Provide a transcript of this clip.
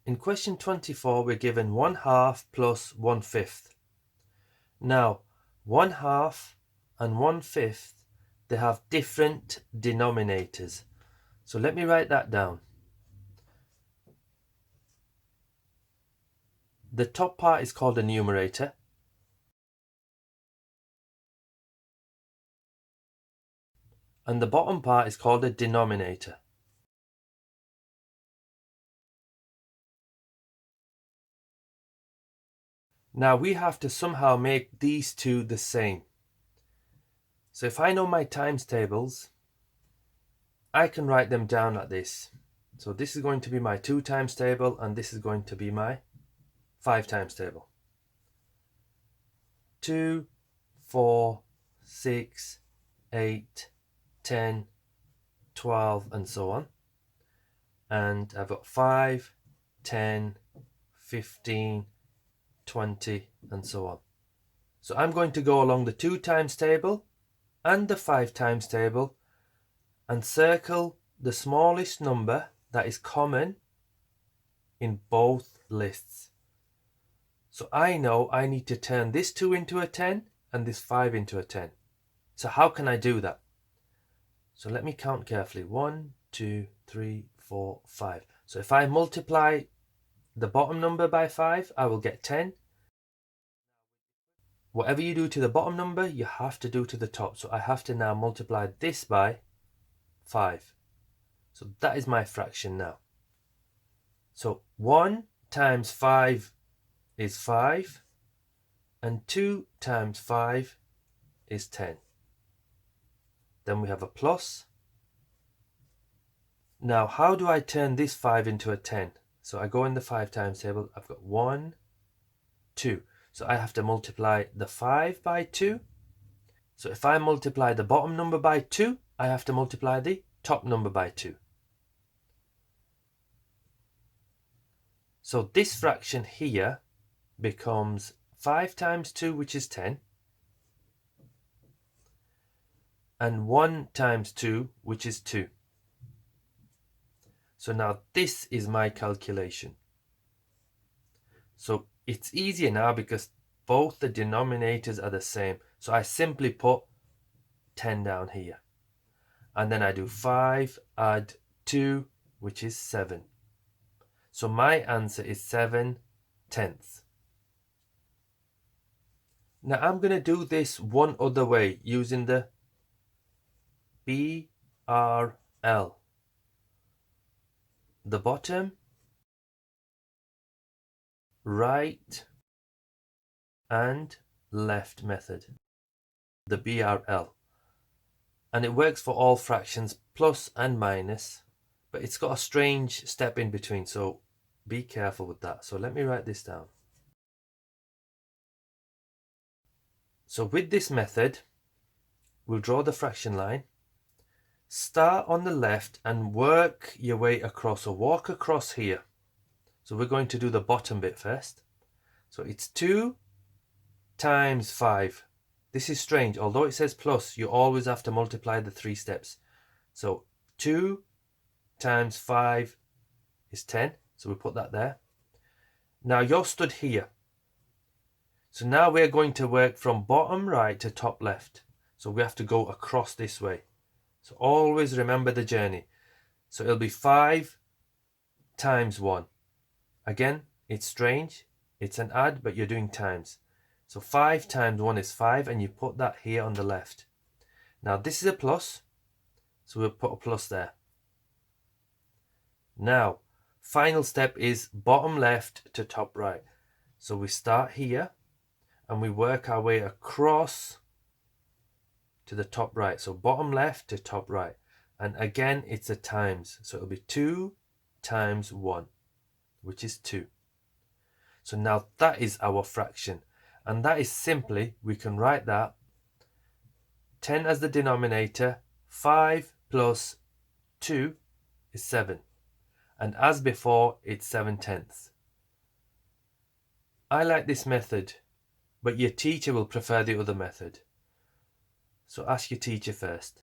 In question 24, we're given 1/2 plus 1/5. Now, 1/2 and 1/5, they have different denominators. So let me write that down. The top part is called a numerator. And the bottom part is called a denominator. Now we have to somehow make these two the same. So if I know my times tables, I can write them down like this. So this is going to be my 2 times table, and this is going to be my 5 times table. 2, 4, 6, 8, 10, 12, and so on. And I've got 5, 10, 15, 20, and so on. So I'm going to go along the 2 times table and the 5 times table and circle the smallest number that is common in both lists. So I know I need to turn this 2 into a 10 and this 5 into a 10. So how can I do that? So let me count carefully. 1, 2, 3, 4, 5. So if I multiply the bottom number by 5, I will get 10. Whatever you do to the bottom number, you have to do to the top. So I have to now multiply this by 5. So that is my fraction now. So 1 times 5 is 5, and 2 times 5 is 10. Then we have a plus. Now, how do I turn this 5 into a 10? So I go in the 5 times table. I've got 1, 2. So I have to multiply the 5 by 2. So if I multiply the bottom number by 2, I have to multiply the top number by 2. So this fraction here becomes 5 times 2, which is 10, and 1 times 2, which is 2. So now this is my calculation. So it's easier now because both the denominators are the same. So I simply put 10 down here. And then I do 5 add 2, which is 7. So my answer is 7/10. Now I'm going to do this one other way using the BRL. The bottom, right, and left method. The BRL. And it works for all fractions, plus and minus, but it's got a strange step in between, so be careful with that. So let me write this down. So with this method, we'll draw the fraction line. Start on the left and work your way across, or walk across here. So we're going to do the bottom bit first. So it's 2 times 5. This is strange. Although it says plus, you always have to multiply the 3 steps. So 2 times 5 is 10. So we put that there. Now you're stood here. So now we're going to work from bottom right to top left. So we have to go across this way. So always remember the journey. So it'll be 5 times 1. Again, it's strange. It's an add, but you're doing times. So 5 times 1 is 5, and you put that here on the left. Now this is a plus, so we'll put a plus there. Now, final step is bottom left to top right. So we start here, and we work our way across to the top right. So bottom left to top right. And again, it's a times. So it'll be 2 times 1, which is 2. So now that is our fraction. And that is simply, we can write that 10 as the denominator, 5 plus 2 is 7. And as before, it's 7/10. I like this method, but your teacher will prefer the other method. So ask your teacher first.